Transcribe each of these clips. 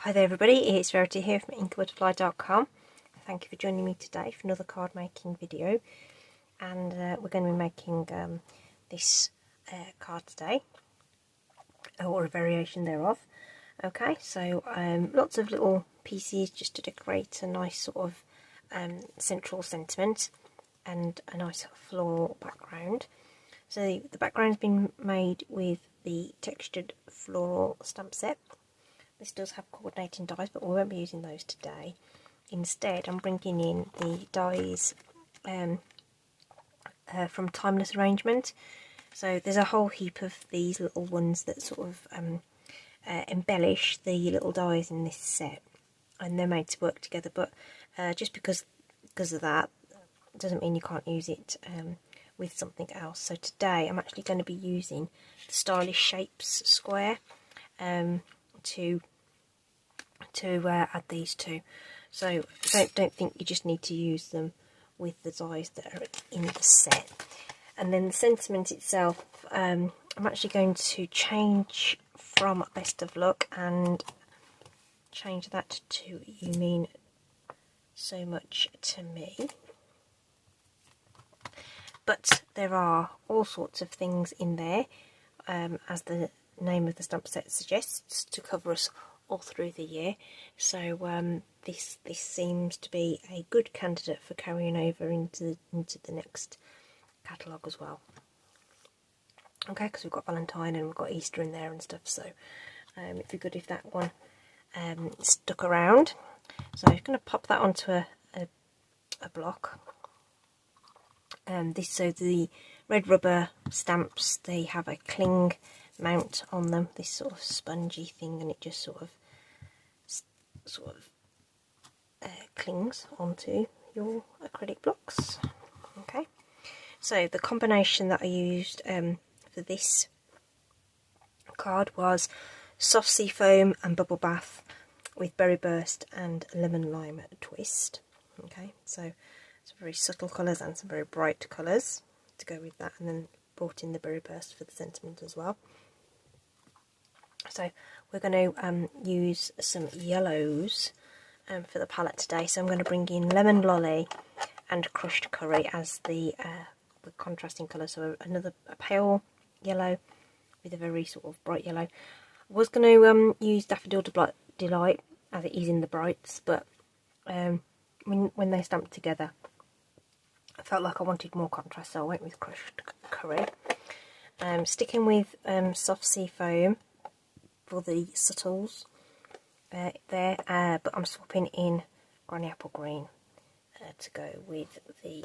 Hi there everybody, it's Verity here from inkybutterfly.com. Thank you for joining me today for another card making video, and we're going to be making this card today, or a variation thereof. Okay, so lots of little pieces just to decorate a nice sort of central sentiment and a nice floral background. So the background's been made with the textured floral stamp set. This does have coordinating dies, but we won't be using those today. Instead, I'm bringing in the dies from Timeless Arrangement. So there's a whole heap of these little ones that sort of embellish the little dies in this set, and they're made to work together. But just because of that, doesn't mean you can't use it with something else. So today, I'm actually going to be using the Stylish Shapes square to add these two. So don't think you just need to use them with the dies that are in the set. And then the sentiment itself, I'm actually going to change from Best of Luck and change that to You Mean So Much to Me. But there are all sorts of things in there, as the name of the stamp set suggests, to cover us all through the year. So this seems to be a good candidate for carrying over into the next catalogue as well. Okay, because we've got Valentine and we've got Easter in there and stuff, so it'd be good if that one stuck around. So I'm going to pop that onto a block. So the red rubber stamps, they have a cling mount on them, this sort of spongy thing, and it just sort of clings onto your acrylic blocks. Okay, so the combination that I used for this card was soft sea foam and bubble bath with berry burst and lemon lime twist. Okay, so some very subtle colours and some very bright colours to go with that, and then brought in the berry burst for the sentiment as well. So we're going to use some yellows for the palette today. So I'm going to bring in Lemon Lolly and Crushed Curry as the contrasting colour. So a pale yellow with a very sort of bright yellow. I was going to use Daffodil Delight as it is in the brights, but when they stamped together, I felt like I wanted more contrast, so I went with Crushed Curry. Sticking with Soft Sea Foam for the subtles there, but I'm swapping in Granny Apple Green to go with the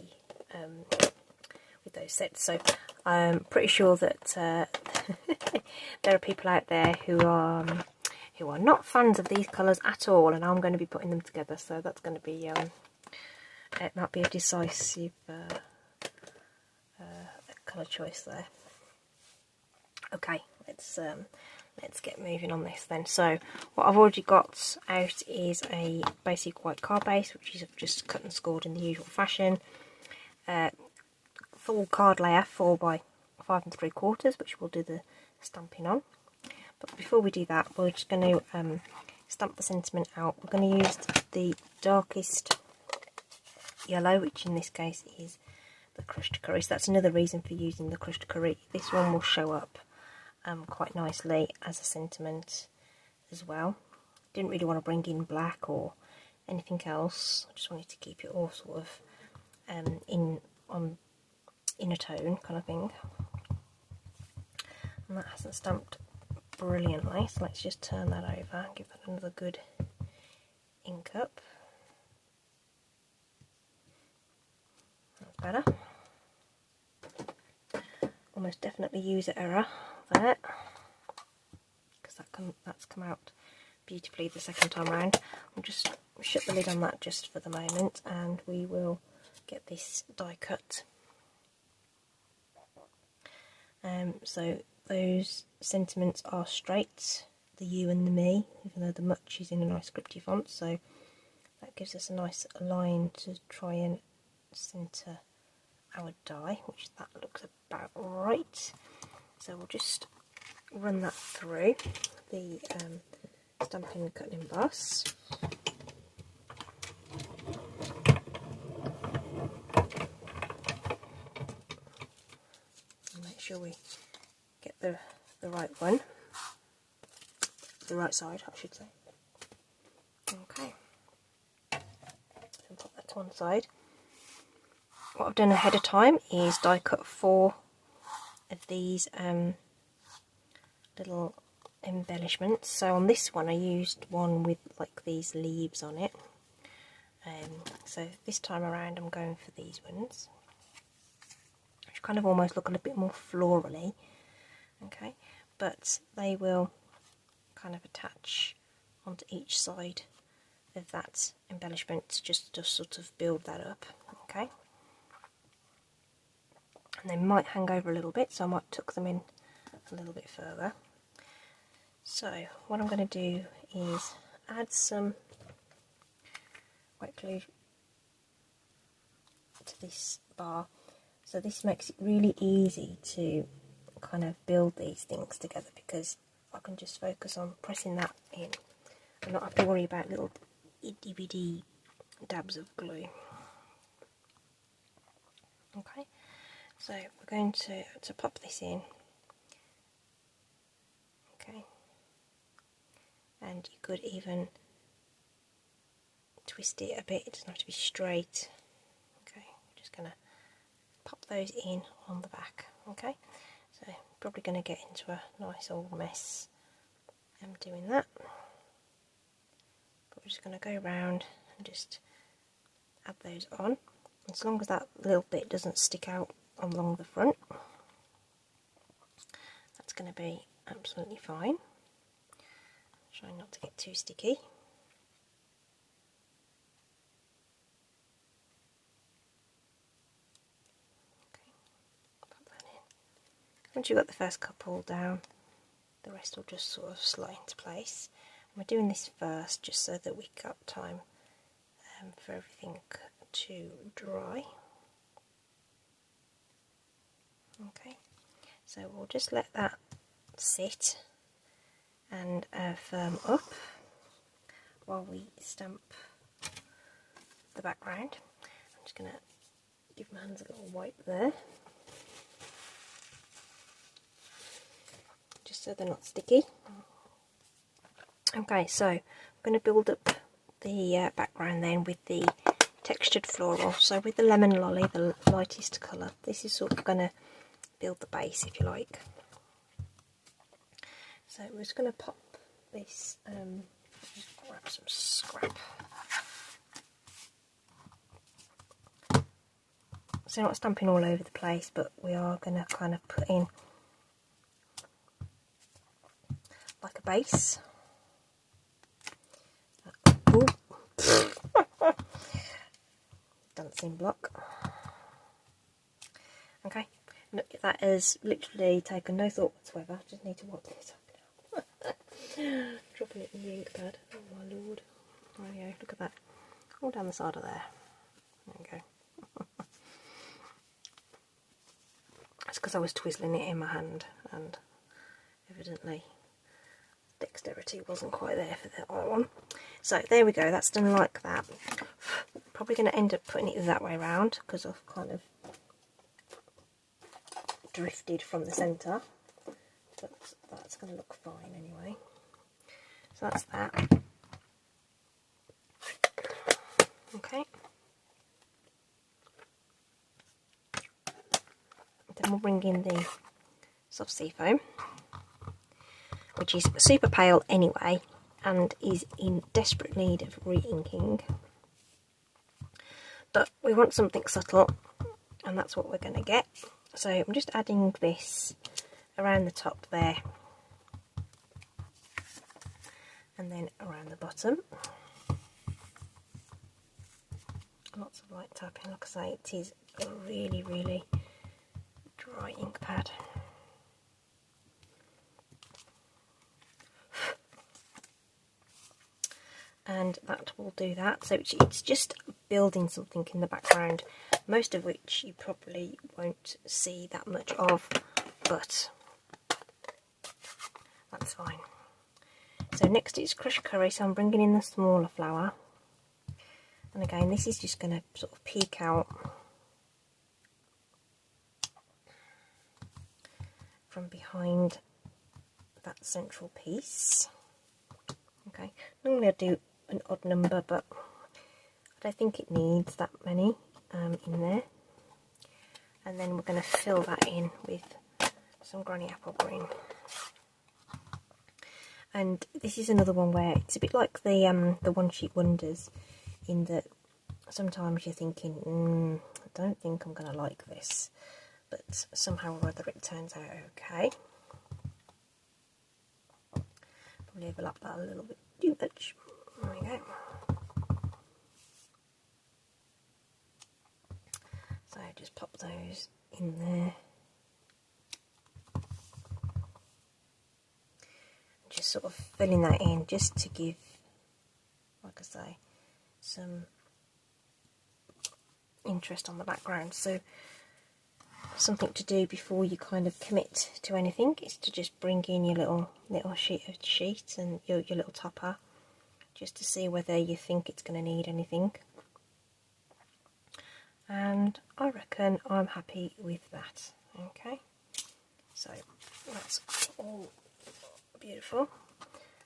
with those sets. So I'm pretty sure that there are people out there who are not fans of these colours at all, and I'm going to be putting them together. So that's going to be it might be a decisive colour choice there. Okay, let's get moving on this then. So what I've already got out is a basic white card base, which is just cut and scored in the usual fashion. Full card layer, 4 by 5 3/4, which we'll do the stamping on. But before we do that, we're just going to stamp the sentiment out. We're going to use the darkest yellow, which in this case is the Crushed Curry. So that's another reason for using the Crushed Curry. This one will show up quite nicely as a sentiment as well. Didn't really want to bring in black or anything else. I just wanted to keep it all sort of in a tone kind of thing. And that hasn't stamped brilliantly, so let's just turn that over and give that another good ink up. That's better. Almost definitely user error there, because that's come out beautifully the second time around. I'll just shut the lid on that just for the moment, and we will get this die cut. So those sentiments are straight, the you and the me, even though the much is in a nice scripty font, so that gives us a nice line to try and centre our die, which that looks about right. So we'll just run that through the Stampin' Cut and Emboss. Make sure we get the right one, the right side I should say. Okay, and put that to one side. What I've done ahead of time is die cut 4 of these little embellishments. So on this one I used one with like these leaves on it. So this time around I'm going for these ones, which kind of almost look a little bit more florally. Okay, but they will kind of attach onto each side of that embellishment just to sort of build that up. Okay, and they might hang over a little bit, so I might tuck them in a little bit further. So what I'm going to do is add some white glue to this bar, so this makes it really easy to kind of build these things together, because I can just focus on pressing that in and not have to worry about little itty bitty dabs of glue. Okay, so we're going to pop this in. Okay, and you could even twist it a bit, it doesn't have to be straight. Okay, just going to pop those in on the back. Okay, so probably going to get into a nice old mess doing that, but we're just going to go around and just add those on, as long as that little bit doesn't stick out along the front. That's going to be absolutely fine. Try not to get too sticky. Okay, pop that in. Once you've got the first couple down, the rest will just sort of slide into place. And we're doing this first just so that we got time for everything to dry. Okay, so we'll just let that sit and firm up while we stamp the background. I'm just going to give my hands a little wipe there, just so they're not sticky. Okay, so I'm going to build up the background then with the textured floral. So with the lemon lolly, the lightest colour, this is sort of going to build the base, if you like. So we're just going to pop this, just grab some scrap. So not stamping all over the place, but we are going to kind of put in like a base. Ooh. Dancing block. Okay, look, that has literally taken no thought whatsoever. Just need to wipe this up now. Dropping it in the ink pad. Oh my lord. There we go, look at that. All down the side of there. There we go. That's because I was twizzling it in my hand, and evidently dexterity wasn't quite there for that one. So there we go, that's done like that. Probably going to end up putting it that way around because I've kind of drifted from the centre, but that's going to look fine anyway. So that's that. Okay. Then we'll bring in the soft sea foam, which is super pale anyway and is in desperate need of re-inking. But we want something subtle, and that's what we're going to get. So I'm just adding this around the top there, and then around the bottom. Lots of light tapping. Like I say, it is a really, really dry ink pad. And that will do that. So it's just building something in the background, most of which you probably won't see that much of, but that's fine. So next it's crushed curry, so I'm bringing in the smaller flower. And again, this is just going to sort of peek out from behind that central piece. Okay, normally I do an odd number, but I don't think it needs that many in there. And then we're going to fill that in with some Granny Apple Green. And this is another one where it's a bit like the One Sheet Wonders, in that sometimes you're thinking, I don't think I'm going to like this, but somehow or other it turns out okay. Probably overlap that a little bit too much. There we go. So just pop those in there. Just sort of filling that in just to give, like I say, some interest on the background. So something to do before you kind of commit to anything is to just bring in your little sheet and your little topper, just to see whether you think it's going to need anything. And I reckon I'm happy with that. Okay, so that's all beautiful,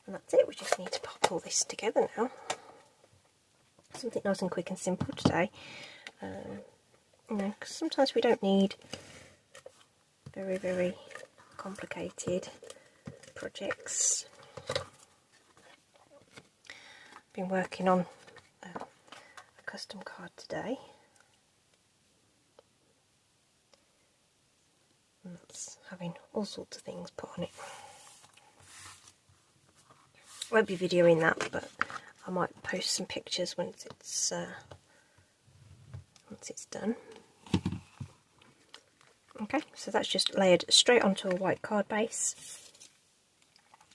and that's it. We just need to pop all this together now. Something nice and quick and simple today. You know, because sometimes we don't need very, very complicated projects. Been working on a custom card today. And that's having all sorts of things put on it. Won't be videoing that, but I might post some pictures once it's done. Okay, so that's just layered straight onto a white card base.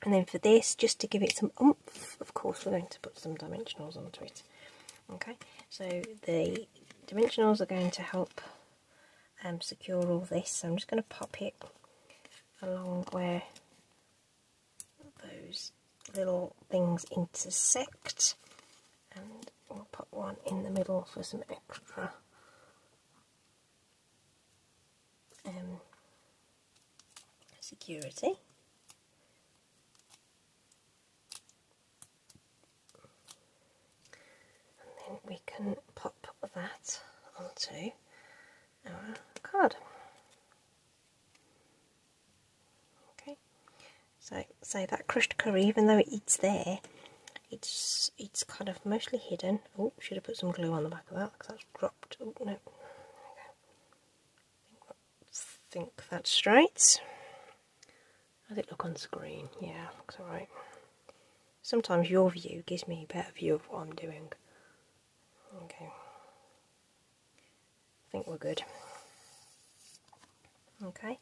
And then for this, just to give it some oomph, of course we're going to put some dimensionals onto it. Okay, so the dimensionals are going to help secure all this. So I'm just going to pop it along where those little things intersect, and we'll put one in the middle for some extra security. And then we can pop that onto our card. Okay, so that crushed curry, even though it's there, it's kind of mostly hidden. Oh, should have put some glue on the back of that because that's dropped. Oh no, I think that's straight. How does it look on screen? Yeah, looks alright. Sometimes your view gives me a better view of what I'm doing. Okay, I think we're good. Okay,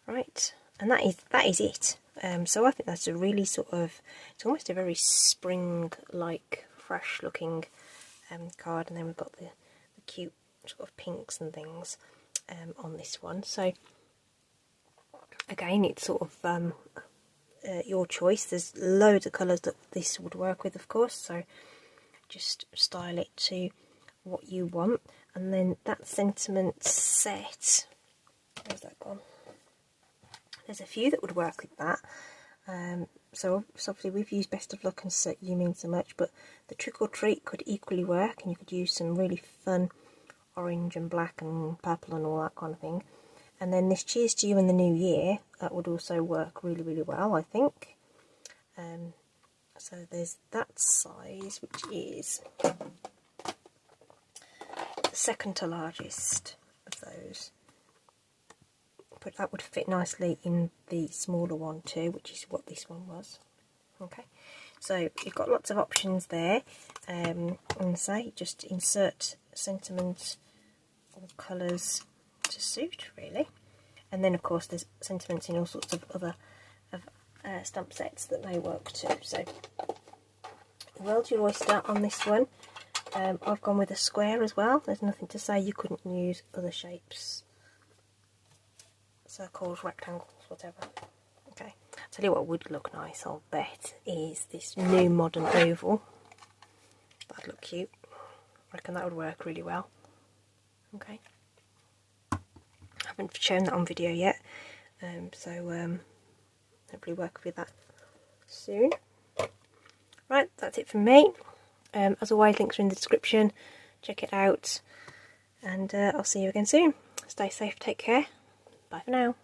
right, and that is it. So I think that's a really sort of, it's almost a very spring-like, fresh-looking card, and then we've got the cute sort of pinks and things on this one. So again, it's sort of your choice. There's loads of colours that this would work with, of course, so just style it to what you want. And then that sentiment set, where's that gone? There's a few that would work with that. So obviously we've used Best of Luck and So You Mean So Much, but the Trick or Treat could equally work, and you could use some really fun orange and black and purple and all that kind of thing. And then this Cheers to You in the New Year, that would also work really, really well, I think. So there's that size, which is the second to largest of those. But that would fit nicely in the smaller one too, which is what this one was. Okay, so you've got lots of options there. And say just insert sentiment or colours to suit, really. And then of course there's sentiments in all sorts of other stamp sets that may work too. So world's your oyster on this one. I've gone with a square as well. There's nothing to say you couldn't use other shapes, circles, rectangles, whatever. Okay, Tell you what would look nice, I'll bet, is this new modern oval. That'd look cute. I reckon that would work really well. Okay. I haven't shown that on video yet, so hopefully work with that soon. Right, that's it from me. As always, links are in the description. Check it out, and I'll see you again soon. Stay safe, take care. Bye for now.